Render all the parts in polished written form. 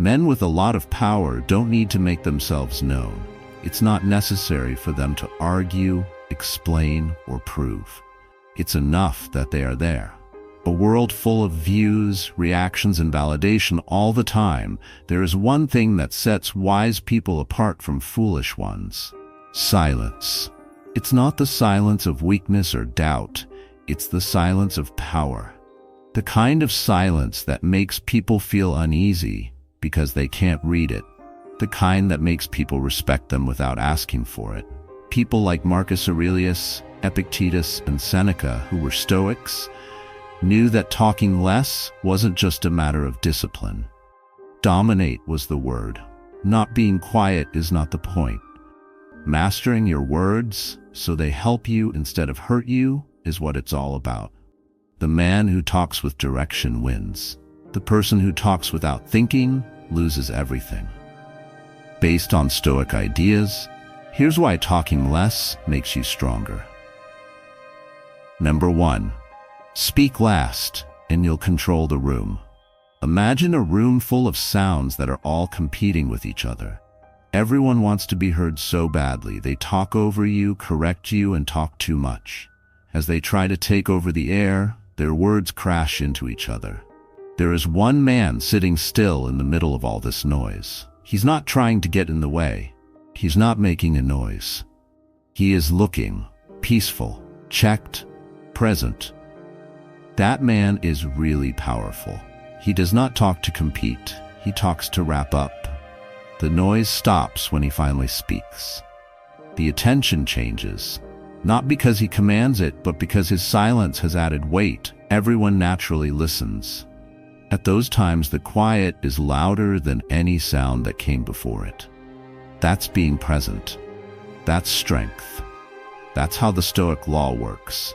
Men with a lot of power don't need to make themselves known. It's not necessary for them to argue, explain, or prove. It's enough that they are there. A world full of views, reactions, and validation all the time, there is one thing that sets wise people apart from foolish ones: silence. It's not the silence of weakness or doubt, it's the silence of power. The kind of silence that makes people feel uneasy because they can't read it. The kind that makes people respect them without asking for it. People like Marcus Aurelius, Epictetus, and Seneca, who were Stoics, knew that talking less wasn't just a matter of discipline. Dominate was the word. Not being quiet is not the point. Mastering your words so they help you instead of hurt you is what it's all about. The man who talks with direction wins. The person who talks without thinking loses everything. Based on Stoic ideas, here's why talking less makes you stronger. Number 1. Speak last, and you'll control the room. Imagine a room full of sounds that are all competing with each other. Everyone wants to be heard so badly. They talk over you, correct you, and talk too much. As they try to take over the air, their words crash into each other. There is one man sitting still in the middle of all this noise. He's not trying to get in the way. He's not making a noise. He is looking, peaceful, checked, present. That man is really powerful. He does not talk to compete. He talks to wrap up. The noise stops when he finally speaks. The attention changes, not because he commands it, but because his silence has added weight. Everyone naturally listens. At those times, the quiet is louder than any sound that came before it. That's being present. That's strength. That's how the Stoic law works.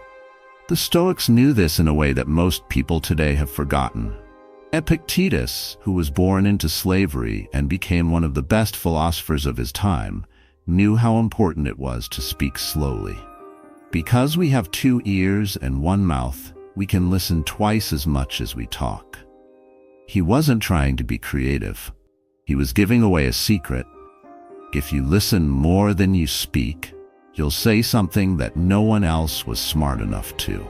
The Stoics knew this in a way that most people today have forgotten. Epictetus, who was born into slavery and became one of the best philosophers of his time, knew how important it was to speak slowly. Because we have 2 ears and 1 mouth, we can listen twice as much as we talk. He wasn't trying to be creative. He was giving away a secret. If you listen more than you speak, you'll say something that no one else was smart enough to.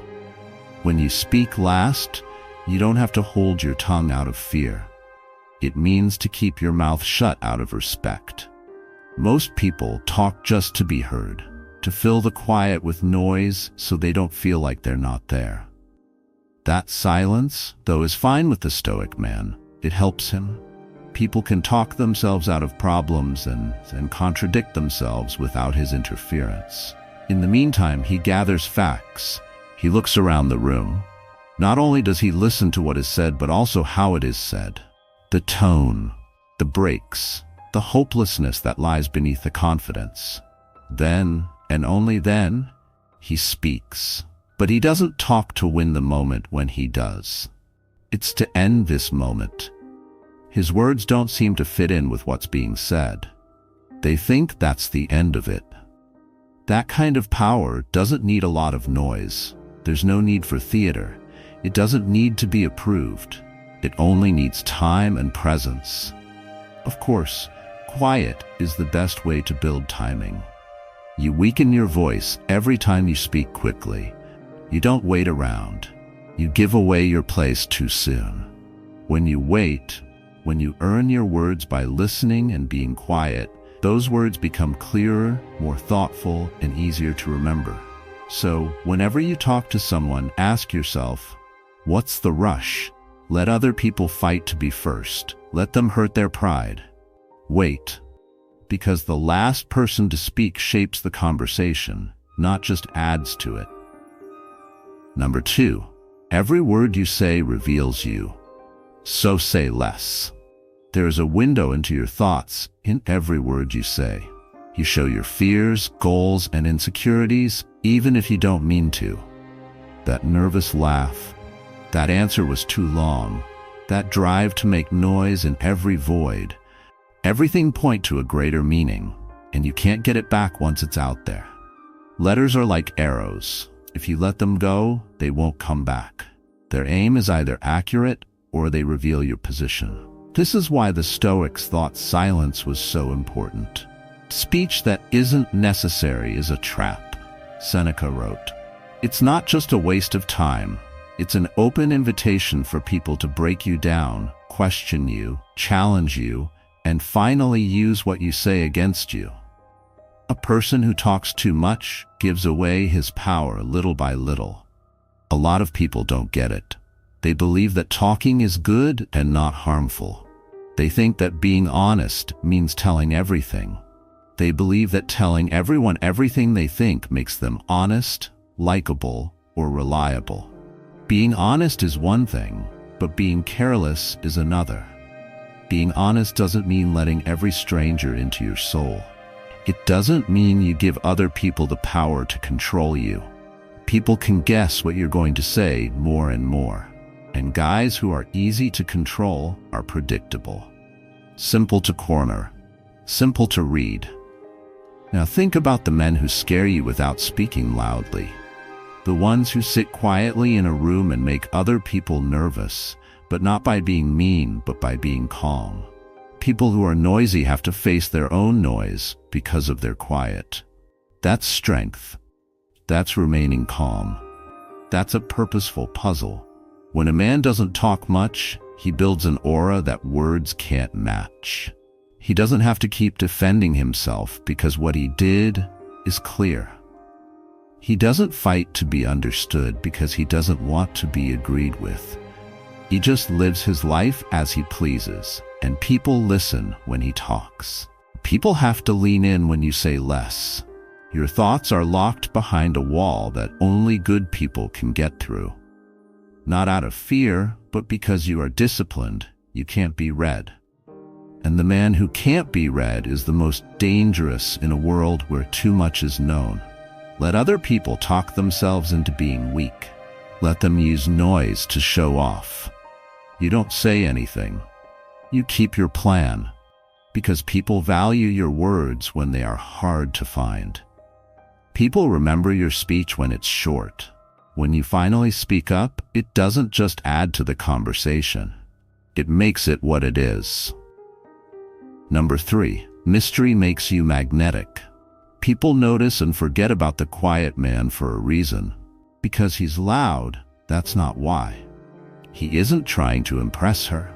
When you speak last, you don't have to hold your tongue out of fear. It means to keep your mouth shut out of respect. Most people talk just to be heard, to fill the quiet with noise so they don't feel like they're not there. That silence, though, is fine with the Stoic man. It helps him. People can talk themselves out of problems and contradict themselves without his interference. In the meantime, he gathers facts. He looks around the room. Not only does he listen to what is said, but also how it is said. The tone, the breaks, the hopelessness that lies beneath the confidence. Then, and only then, he speaks. But he doesn't talk to win the moment when he does. It's to end this moment. His words don't seem to fit in with what's being said. They think that's the end of it. That kind of power doesn't need a lot of noise. There's no need for theater. It doesn't need to be approved. It only needs time and presence. Of course, quiet is the best way to build timing. You weaken your voice every time you speak quickly. You don't wait around. You give away your place too soon. When you wait, when you earn your words by listening and being quiet, those words become clearer, more thoughtful, and easier to remember. So, whenever you talk to someone, ask yourself, what's the rush? Let other people fight to be first. Let them hurt their pride. Wait, because the last person to speak shapes the conversation, not just adds to it. Number 2, every word you say reveals you. So say less. There is a window into your thoughts in every word you say. You show your fears, goals, and insecurities, even if you don't mean to. That nervous laugh, that answer was too long, that drive to make noise in every void. Everything point to a greater meaning, and you can't get it back once it's out there. Letters are like arrows. If you let them go, they won't come back. Their aim is either accurate or they reveal your position. This is why the Stoics thought silence was so important. Speech that isn't necessary is a trap, Seneca wrote. It's not just a waste of time. It's an open invitation for people to break you down, question you, challenge you, and finally use what you say against you. A person who talks too much gives away his power little by little. A lot of people don't get it. They believe that talking is good and not harmful. They think that being honest means telling everything. They believe that telling everyone everything they think makes them honest, likable, or reliable. Being honest is one thing, but being careless is another. Being honest doesn't mean letting every stranger into your soul. It doesn't mean you give other people the power to control you. People can guess what you're going to say more and more. And guys who are easy to control are predictable. Simple to corner. Simple to read. Now think about the men who scare you without speaking loudly. The ones who sit quietly in a room and make other people nervous, but not by being mean, but by being calm. People who are noisy have to face their own noise because of their quiet. That's strength. That's remaining calm. That's a purposeful puzzle. When a man doesn't talk much, he builds an aura that words can't match. He doesn't have to keep defending himself because what he did is clear. He doesn't fight to be understood because he doesn't want to be agreed with. He just lives his life as he pleases, and people listen when he talks. People have to lean in when you say less. Your thoughts are locked behind a wall that only good people can get through. Not out of fear, but because you are disciplined, you can't be read. And the man who can't be read is the most dangerous in a world where too much is known. Let other people talk themselves into being weak. Let them use noise to show off. You don't say anything. You keep your plan, because people value your words when they are hard to find. People remember your speech when it's short. When you finally speak up, it doesn't just add to the conversation. It makes it what it is. Number 3, mystery makes you magnetic. People notice and forget about the quiet man for a reason. Because he's loud, that's not why. He isn't trying to impress her.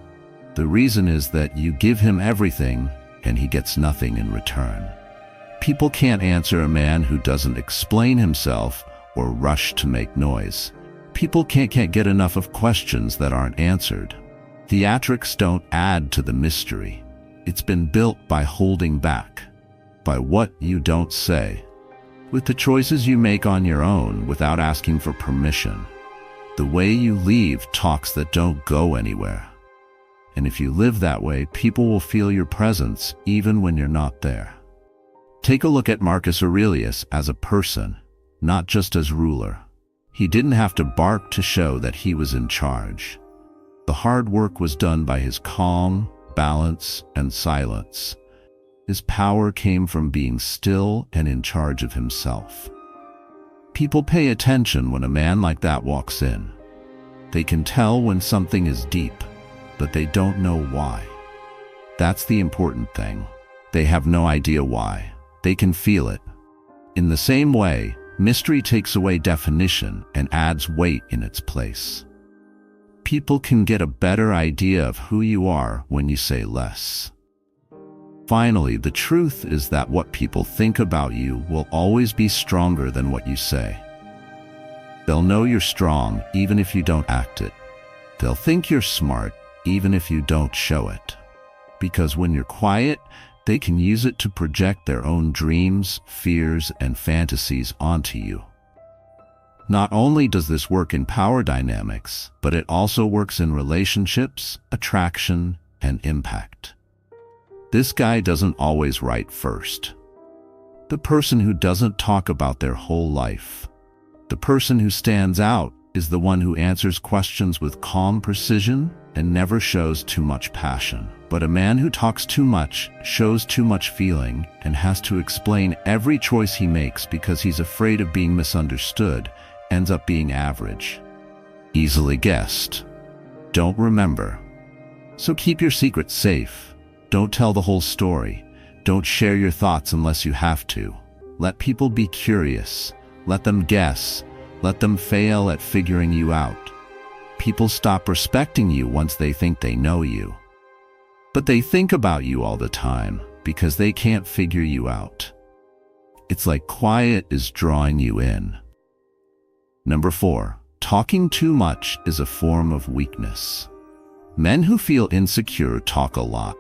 The reason is that you give him everything and he gets nothing in return. People can't answer a man who doesn't explain himself or rush to make noise. People can't get enough of questions that aren't answered. Theatrics don't add to the mystery. It's been built by holding back, by what you don't say, with the choices you make on your own without asking for permission. The way you leave talks that don't go anywhere. And if you live that way, people will feel your presence even when you're not there. Take a look at Marcus Aurelius as a person, not just as ruler. He didn't have to bark to show that he was in charge. The hard work was done by his calm, balance, and silence. His power came from being still and in charge of himself. People pay attention when a man like that walks in. They can tell when something is deep, but they don't know why. That's the important thing. They have no idea why. They can feel it. In the same way, mystery takes away definition and adds weight in its place. People can get a better idea of who you are when you say less. Finally, the truth is that what people think about you will always be stronger than what you say. They'll know you're strong even if you don't act it. They'll think you're smart even if you don't show it. Because when you're quiet, they can use it to project their own dreams, fears, and fantasies onto you. Not only does this work in power dynamics, but it also works in relationships, attraction, and impact. This guy doesn't always write first. The person who doesn't talk about their whole life. The person who stands out is the one who answers questions with calm precision and never shows too much passion. But a man who talks too much, shows too much feeling, and has to explain every choice he makes because he's afraid of being misunderstood, ends up being average. Easily guessed. Don't remember. So keep your secrets safe. Don't tell the whole story. Don't share your thoughts unless you have to. Let people be curious. Let them guess. Let them fail at figuring you out. People stop respecting you once they think they know you. But they think about you all the time because they can't figure you out. It's like quiet is drawing you in. Number 4, talking too much is a form of weakness. Men who feel insecure talk a lot.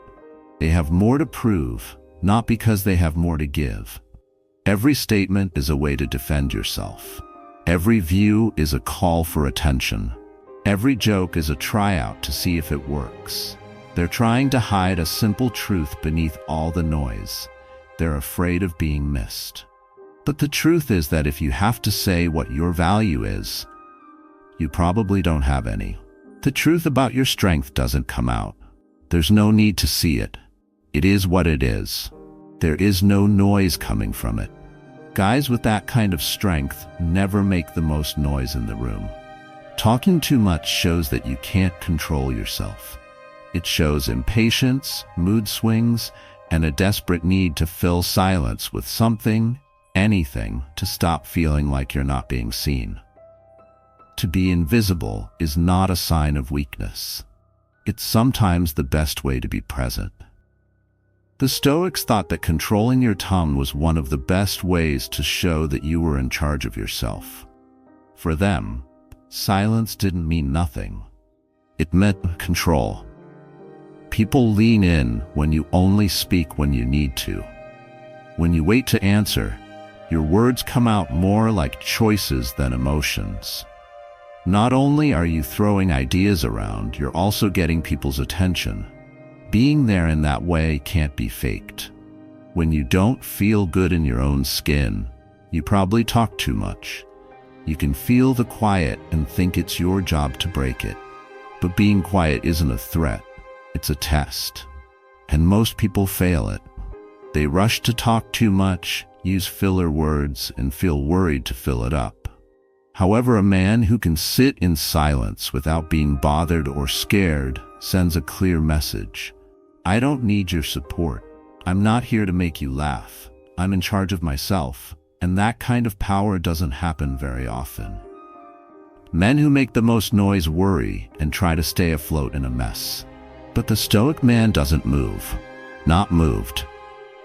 They have more to prove, not because they have more to give. Every statement is a way to defend yourself. Every view is a call for attention. Every joke is a tryout to see if it works. They're trying to hide a simple truth beneath all the noise. They're afraid of being missed. But the truth is that if you have to say what your value is, you probably don't have any. The truth about your strength doesn't come out. There's no need to see it. It is what it is. There is no noise coming from it. Guys with that kind of strength never make the most noise in the room. Talking too much shows that you can't control yourself. It shows impatience, mood swings, and a desperate need to fill silence with something, anything, to stop feeling like you're not being seen. To be invisible is not a sign of weakness. It's sometimes the best way to be present. The Stoics thought that controlling your tongue was one of the best ways to show that you were in charge of yourself. For them, silence didn't mean nothing. It meant control. People lean in when you only speak when you need to. When you wait to answer, your words come out more like choices than emotions. Not only are you throwing ideas around, you're also getting people's attention. Being there in that way can't be faked. When you don't feel good in your own skin, you probably talk too much. You can feel the quiet and think it's your job to break it. But being quiet isn't a threat, it's a test. And most people fail it. They rush to talk too much, use filler words, and feel worried to fill it up. However, a man who can sit in silence without being bothered or scared sends a clear message. I don't need your support. I'm not here to make you laugh. I'm in charge of myself, and that kind of power doesn't happen very often. Men who make the most noise worry and try to stay afloat in a mess. But the Stoic man doesn't move. Not moved.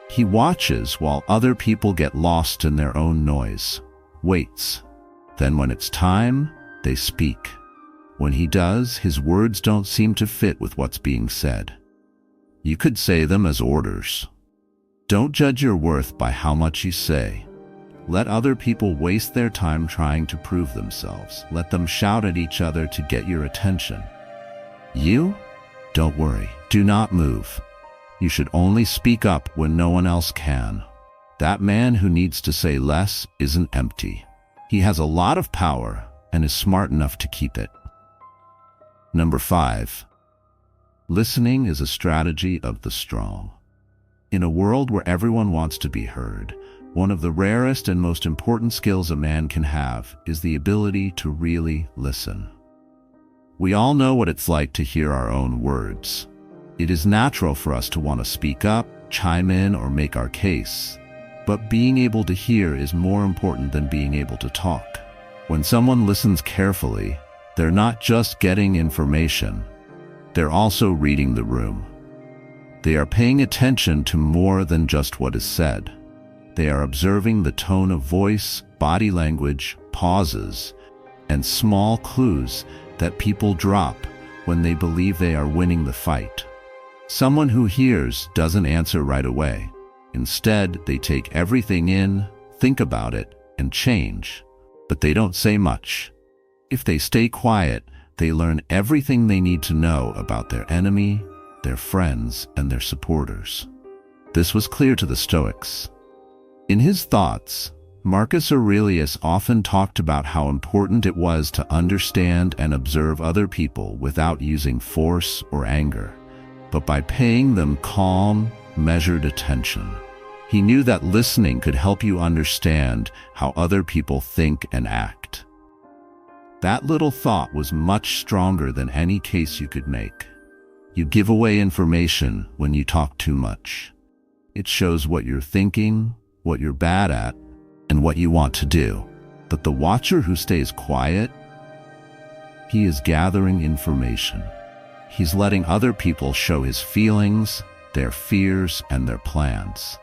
He watches while other people get lost in their own noise. Waits. Then when it's time, they speak. When he does, his words don't seem to fit with what's being said. You could say them as orders. Don't judge your worth by how much you say. Let other people waste their time trying to prove themselves. Let them shout at each other to get your attention. You? Don't worry. Do not move. You should only speak up when no one else can. That man who needs to say less isn't empty. He has a lot of power and is smart enough to keep it. Number 5. Listening is a strategy of the strong. In a world where everyone wants to be heard, one of the rarest and most important skills a man can have is the ability to really listen. We all know what it's like to hear our own words. It is natural for us to want to speak up, chime in, or make our case. But being able to hear is more important than being able to talk. When someone listens carefully, they're not just getting information, they're also reading the room. They are paying attention to more than just what is said. They are observing the tone of voice, body language, pauses, and small clues that people drop when they believe they are winning the fight. Someone who hears doesn't answer right away. Instead, they take everything in, think about it, and change. But they don't say much. If they stay quiet, they learn everything they need to know about their enemy, their friends, and their supporters. This was clear to the Stoics. In his thoughts, Marcus Aurelius often talked about how important it was to understand and observe other people without using force or anger, but by paying them calm, measured attention. He knew that listening could help you understand how other people think and act. That little thought was much stronger than any case you could make. You give away information when you talk too much. It shows what you're thinking, what you're bad at, and what you want to do. But the watcher who stays quiet, he is gathering information. He's letting other people show his feelings, their fears, and their plans.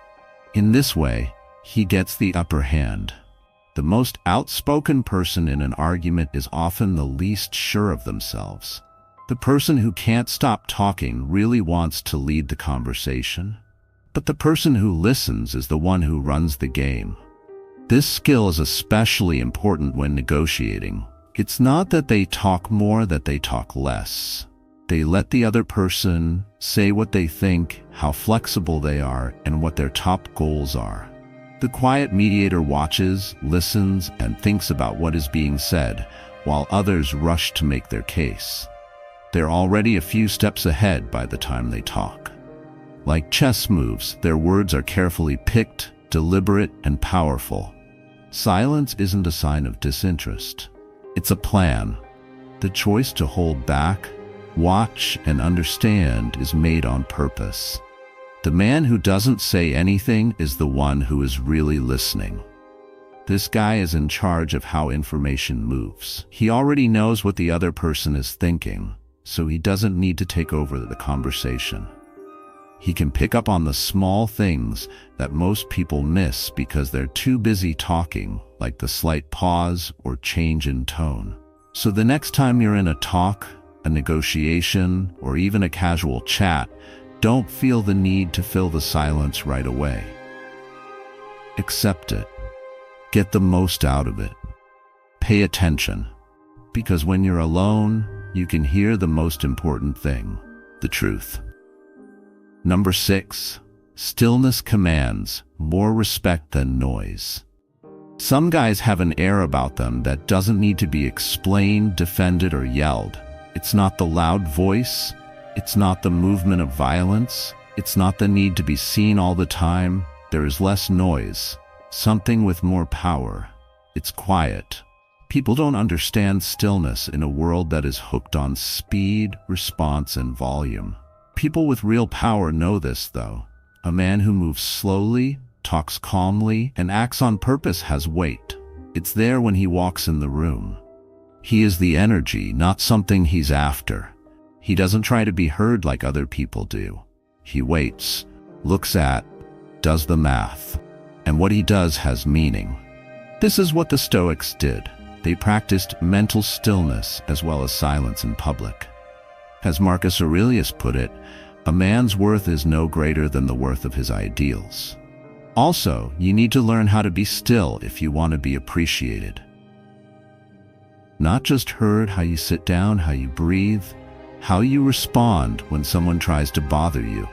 In this way, he gets the upper hand. The most outspoken person in an argument is often the least sure of themselves. The person who can't stop talking really wants to lead the conversation. But the person who listens is the one who runs the game. This skill is especially important when negotiating. It's not that they talk more, that they talk less. They let the other person say what they think, how flexible they are, and what their top goals are. The quiet mediator watches, listens, and thinks about what is being said, while others rush to make their case. They're already a few steps ahead by the time they talk. Like chess moves, their words are carefully picked, deliberate, and powerful. Silence isn't a sign of disinterest. It's a plan. The choice to hold back, watch, and understand is made on purpose. The man who doesn't say anything is the one who is really listening. This guy is in charge of how information moves. He already knows what the other person is thinking, so he doesn't need to take over the conversation. He can pick up on the small things that most people miss because they're too busy talking, like the slight pause or change in tone. So the next time you're in a talk, a negotiation, or even a casual chat, don't feel the need to fill the silence right away. Accept it. Get the most out of it. Pay attention, because when you're alone, you can hear the most important thing, the truth. Number 6, stillness commands more respect than noise. Some guys have an air about them that doesn't need to be explained, defended, or yelled. It's not the loud voice. It's not the movement of violence. It's not the need to be seen all the time. There is less noise, something with more power. It's quiet. People don't understand stillness in a world that is hooked on speed, response, and volume. People with real power know this, though. A man who moves slowly, talks calmly, and acts on purpose has weight. It's there when he walks in the room. He is the energy, not something he's after. He doesn't try to be heard like other people do. He waits, looks at, does the math, and what he does has meaning. This is what the Stoics did. They practiced mental stillness as well as silence in public. As Marcus Aurelius put it, a man's worth is no greater than the worth of his ideals. Also, you need to learn how to be still if you want to be appreciated. Not just heard, how you sit down, how you breathe, how you respond when someone tries to bother you.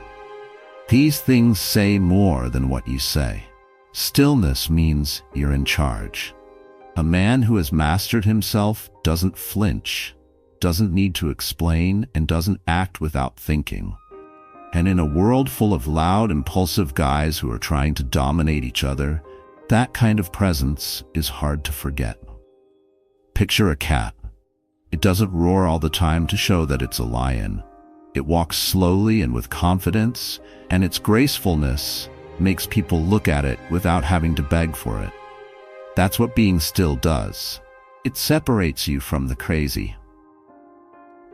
These things say more than what you say. Stillness means you're in charge. A man who has mastered himself doesn't flinch, doesn't need to explain, and doesn't act without thinking. And in a world full of loud, impulsive guys who are trying to dominate each other, that kind of presence is hard to forget. Picture a cat. It doesn't roar all the time to show that it's a lion. It walks slowly and with confidence, and its gracefulness makes people look at it without having to beg for it. That's what being still does. It separates you from the crazy.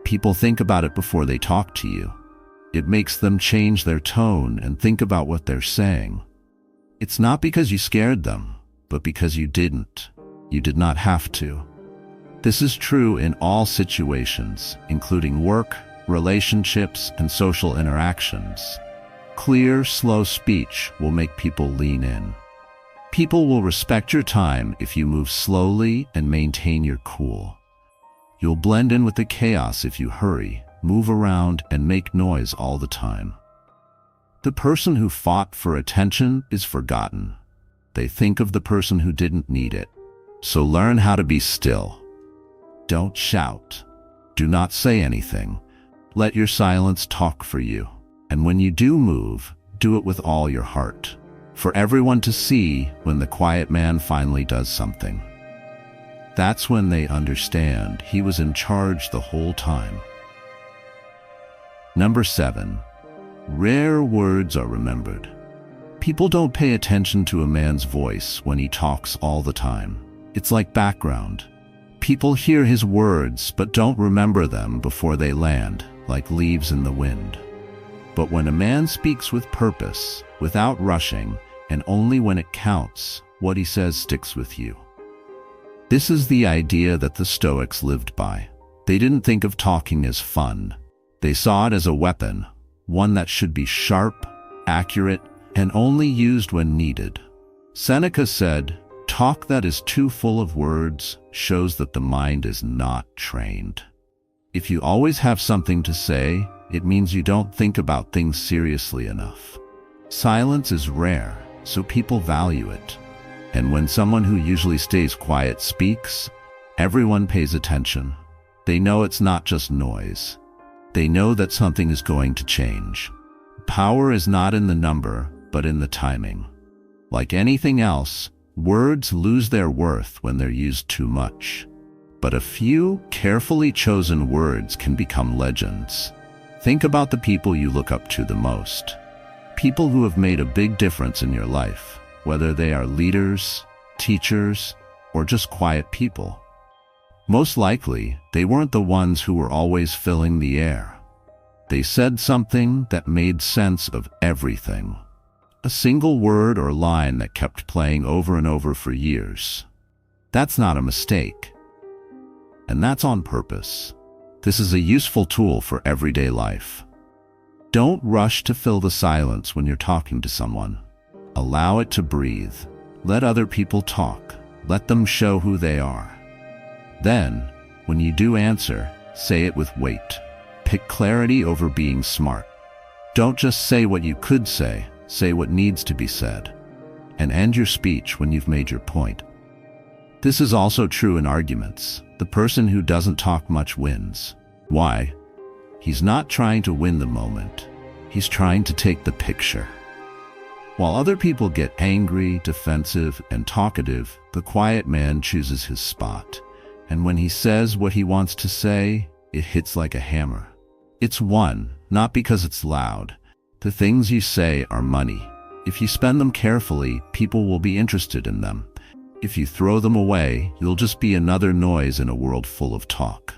People think about it before they talk to you. It makes them change their tone and think about what they're saying. It's not because you scared them, but because you didn't. You did not have to. This is true in all situations, including work, relationships, and social interactions. Clear, slow speech will make people lean in. People will respect your time if you move slowly and maintain your cool. You'll blend in with the chaos if you hurry, move around, and make noise all the time. The person who fought for attention is forgotten. They think of the person who didn't need it. So learn how to be still. Don't shout. Do not say anything. Let your silence talk for you. And when you do move, do it with all your heart, for everyone to see when the quiet man finally does something. That's when they understand he was in charge the whole time. Number 7. Rare words are remembered. People don't pay attention to a man's voice when he talks all the time. It's like background. People hear his words but don't remember them before they land, like leaves in the wind. But when a man speaks with purpose, without rushing, and only when it counts, what he says sticks with you. This is the idea that the Stoics lived by. They didn't think of talking as fun. They saw it as a weapon, one that should be sharp, accurate, and only used when needed. Seneca said, "Talk that is too full of words shows that the mind is not trained." If you always have something to say, it means you don't think about things seriously enough. Silence is rare, so people value it. And when someone who usually stays quiet speaks, everyone pays attention. They know it's not just noise. They know that something is going to change. Power is not in the number, but in the timing. Like anything else, words lose their worth when they're used too much. But a few carefully chosen words can become legends. Think about the people you look up to the most. People who have made a big difference in your life, whether they are leaders, teachers, or just quiet people. Most likely, they weren't the ones who were always filling the air. They said something that made sense of everything. A single word or line that kept playing over and over for years. That's not a mistake. And that's on purpose. This is a useful tool for everyday life. Don't rush to fill the silence when you're talking to someone. Allow it to breathe. Let other people talk. Let them show who they are. Then, when you do answer, say it with weight. Pick clarity over being smart. Don't just say what you could say what needs to be said. And end your speech when you've made your point. This is also true in arguments. The person who doesn't talk much wins. Why? He's not trying to win the moment. He's trying to take the picture. While other people get angry, defensive, and talkative, the quiet man chooses his spot. And when he says what he wants to say, it hits like a hammer. It's won, not because it's loud. The things you say are money. If you spend them carefully, people will be interested in them. If you throw them away, you'll just be another noise in a world full of talk.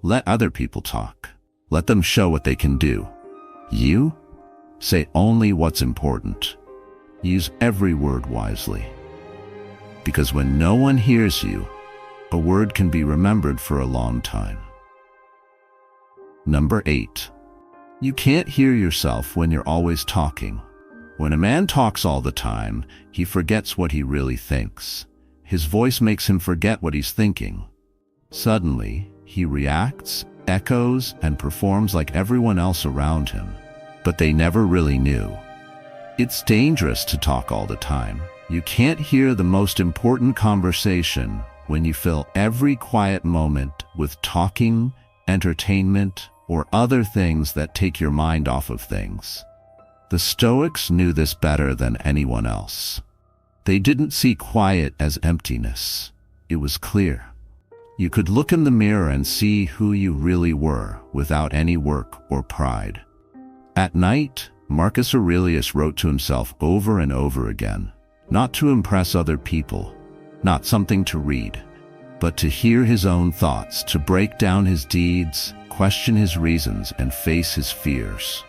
Let other people talk. Let them show what they can do. You? Say only what's important. Use every word wisely. Because when no one hears you, a word can be remembered for a long time. Number 8. You can't hear yourself when you're always talking. When a man talks all the time, he forgets what he really thinks. His voice makes him forget what he's thinking. Suddenly, he reacts, echoes, and performs like everyone else around him. But they never really knew. It's dangerous to talk all the time. You can't hear the most important conversation when you fill every quiet moment with talking, entertainment, or other things that take your mind off of things. The Stoics knew this better than anyone else. They didn't see quiet as emptiness. It was clear. You could look in the mirror and see who you really were without any work or pride. At night, Marcus Aurelius wrote to himself over and over again, not to impress other people, not something to read, but to hear his own thoughts, to break down his deeds, question his reasons, and face his fears.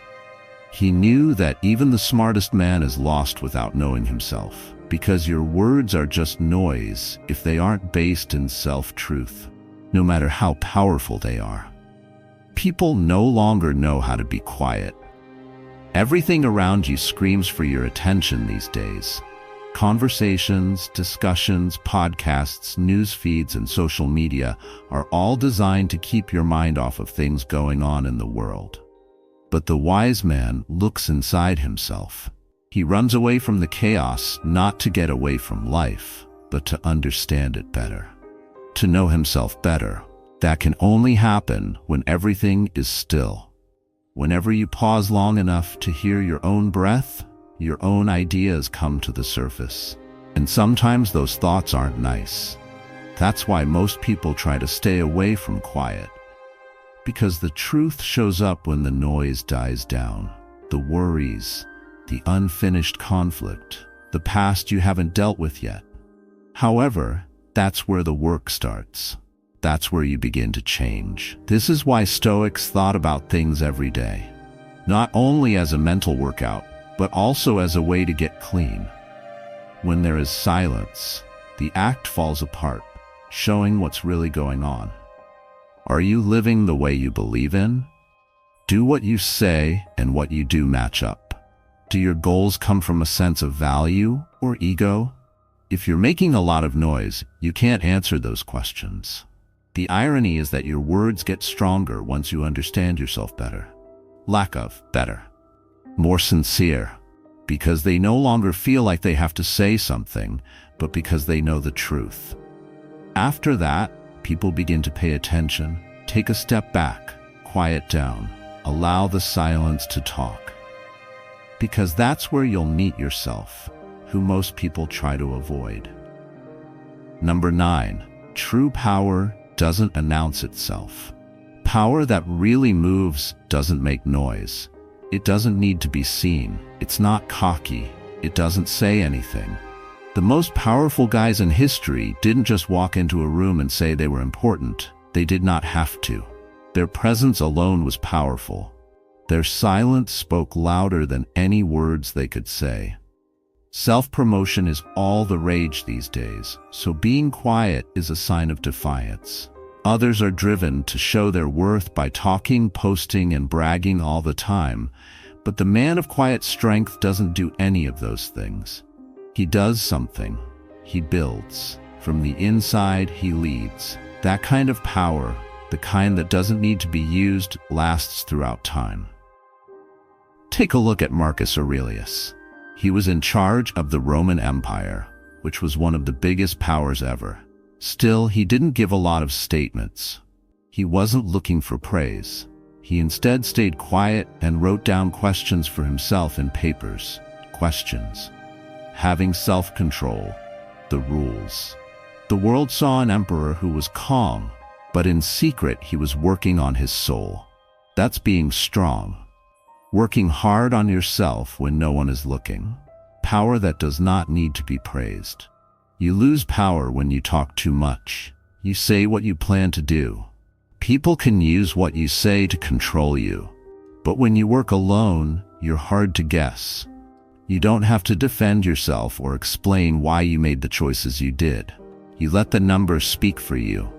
He knew that even the smartest man is lost without knowing himself, because your words are just noise if they aren't based in self-truth, no matter how powerful they are. People no longer know how to be quiet. Everything around you screams for your attention these days. Conversations, discussions, podcasts, news feeds, and social media are all designed to keep your mind off of things going on in the world. But the wise man looks inside himself. He runs away from the chaos not to get away from life, but to understand it better. To know himself better. That can only happen when everything is still. Whenever you pause long enough to hear your own breath, your own ideas come to the surface. And sometimes those thoughts aren't nice. That's why most people try to stay away from quiet. Because the truth shows up when the noise dies down. The worries, the unfinished conflict, the past you haven't dealt with yet. However, that's where the work starts. That's where you begin to change. This is why Stoics thought about things every day, not only as a mental workout, but also as a way to get clean. When there is silence, the act falls apart, showing what's really going on. Are you living the way you believe in? Do what you say and what you do match up? Do your goals come from a sense of value or ego? If you're making a lot of noise, you can't answer those questions. The irony is that your words get stronger once you understand yourself better. Lack of better. More sincere. Because they no longer feel like they have to say something, but because they know the truth. After that, people begin to pay attention, take a step back, quiet down, allow the silence to talk. Because that's where you'll meet yourself, who most people try to avoid. Number 9, true power doesn't announce itself. Power that really moves doesn't make noise. It doesn't need to be seen. It's not cocky. It doesn't say anything. The most powerful guys in history didn't just walk into a room and say they were important. They did not have to. Their presence alone was powerful. Their silence spoke louder than any words they could say. Self-promotion is all the rage these days, so being quiet is a sign of defiance. Others are driven to show their worth by talking, posting, and bragging all the time, but the man of quiet strength doesn't do any of those things. He does something. He builds. From the inside, he leads. That kind of power, the kind that doesn't need to be used, lasts throughout time. Take a look at Marcus Aurelius. He was in charge of the Roman Empire, which was one of the biggest powers ever. Still, he didn't give a lot of statements. He wasn't looking for praise. He instead stayed quiet and wrote down questions for himself in papers. Questions. Having self-control. The rules. The world saw an emperor who was calm, but in secret he was working on his soul. That's being strong. Working hard on yourself when no one is looking. Power that does not need to be praised. You lose power when you talk too much. You say what you plan to do. People can use what you say to control you. But when you work alone, you're hard to guess. You don't have to defend yourself or explain why you made the choices you did. You let the numbers speak for you.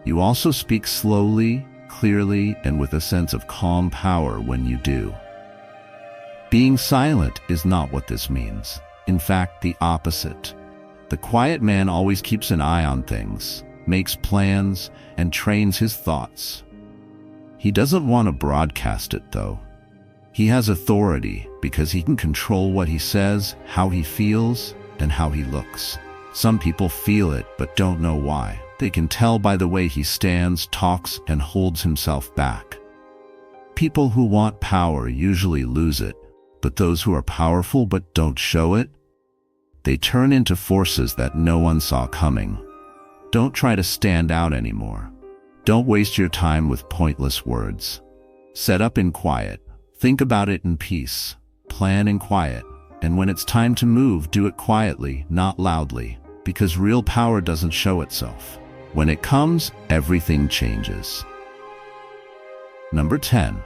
You also speak slowly, clearly, and with a sense of calm power when you do. Being silent is not what this means. In fact, the opposite. The quiet man always keeps an eye on things, makes plans, and trains his thoughts. He doesn't want to broadcast it, though. He has authority because he can control what he says, how he feels, and how he looks. Some people feel it but don't know why. They can tell by the way he stands, talks, and holds himself back. People who want power usually lose it, but those who are powerful but don't show it, they turn into forces that no one saw coming. Don't try to stand out anymore. Don't waste your time with pointless words. Set up in quiet. Think about it in peace. Plan in quiet. And when it's time to move, do it quietly, not loudly, because real power doesn't show itself. When it comes, everything changes. Number 10.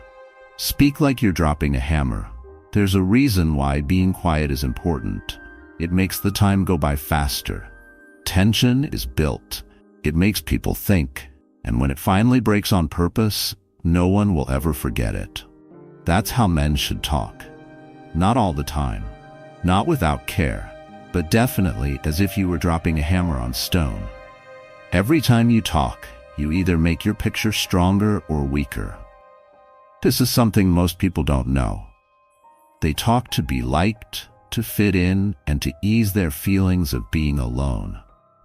Speak like you're dropping a hammer. There's a reason why being quiet is important. It makes the time go by faster. Tension is built. It makes people think. And when it finally breaks on purpose, no one will ever forget it. That's how men should talk. Not all the time. Not without care. But definitely as if you were dropping a hammer on stone. Every time you talk, you either make your picture stronger or weaker. This is something most people don't know. They talk to be liked, to fit in, and to ease their feelings of being alone.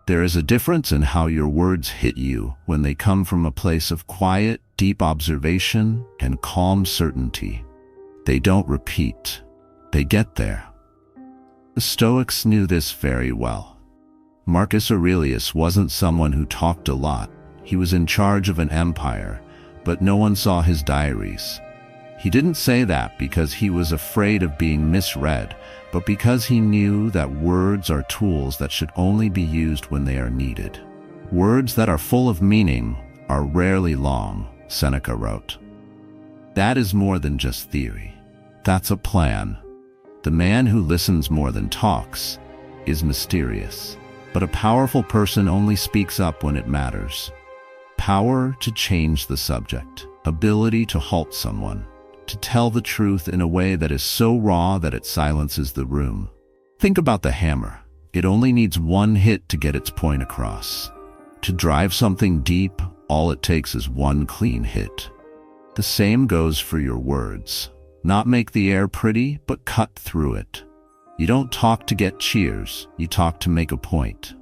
There is a difference in how your words hit you when they come from a place of quiet, deep observation and calm certainty. They don't repeat. They get there. The Stoics knew this very well. Marcus Aurelius wasn't someone who talked a lot. He was in charge of an empire, but no one saw his diaries. He didn't say that because he was afraid of being misread, but because he knew that words are tools that should only be used when they are needed. Words that are full of meaning are rarely long, Seneca wrote. That is more than just theory. That's a plan. The man who listens more than talks is mysterious, but a powerful person only speaks up when it matters. Power to change the subject, ability to halt someone, to tell the truth in a way that is so raw that it silences the room. Think about the hammer. It only needs one hit to get its point across. To drive something deep, all it takes is one clean hit. The same goes for your words. Not make the air pretty, but cut through it. You don't talk to get cheers, you talk to make a point.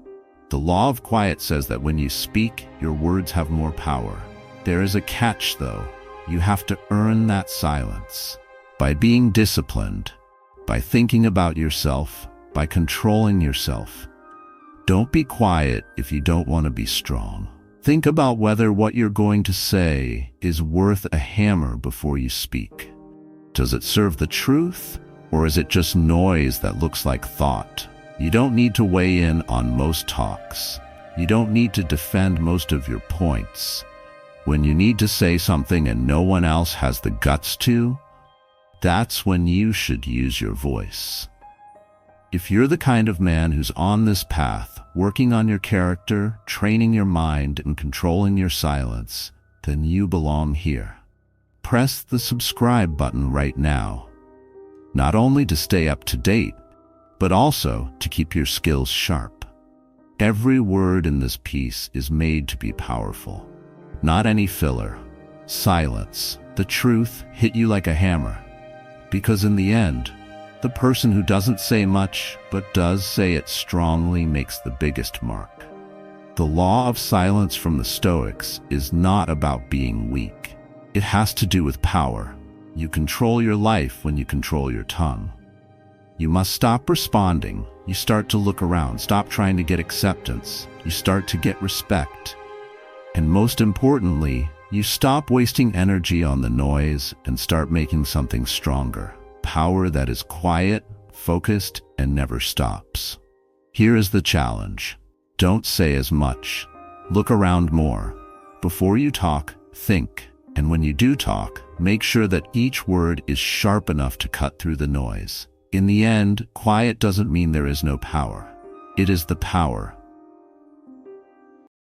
The law of quiet says that when you speak, your words have more power. There is a catch, though. You have to earn that silence. By being disciplined, by thinking about yourself, by controlling yourself. Don't be quiet if you don't want to be strong. Think about whether what you're going to say is worth a hammer before you speak. Does it serve the truth, or is it just noise that looks like thought? You don't need to weigh in on most talks. You don't need to defend most of your points. When you need to say something and no one else has the guts to, that's when you should use your voice. If you're the kind of man who's on this path, working on your character, training your mind, and controlling your silence, then you belong here. Press the subscribe button right now, not only to stay up to date, but also to keep your skills sharp. Every word in this piece is made to be powerful. Not any filler. Silence. The truth hit you like a hammer. Because in the end, the person who doesn't say much but does say it strongly makes the biggest mark. The law of silence from the Stoics is not about being weak. It has to do with power. You control your life when you control your tongue. You must stop responding. You start to look around. Stop trying to get acceptance. You start to get respect. And most importantly, you stop wasting energy on the noise and start making something stronger. Power that is quiet, focused, and never stops. Here is the challenge. Don't say as much. Look around more. Before you talk, think. And when you do talk, make sure that each word is sharp enough to cut through the noise. In the end, quiet doesn't mean there is no power. It is the power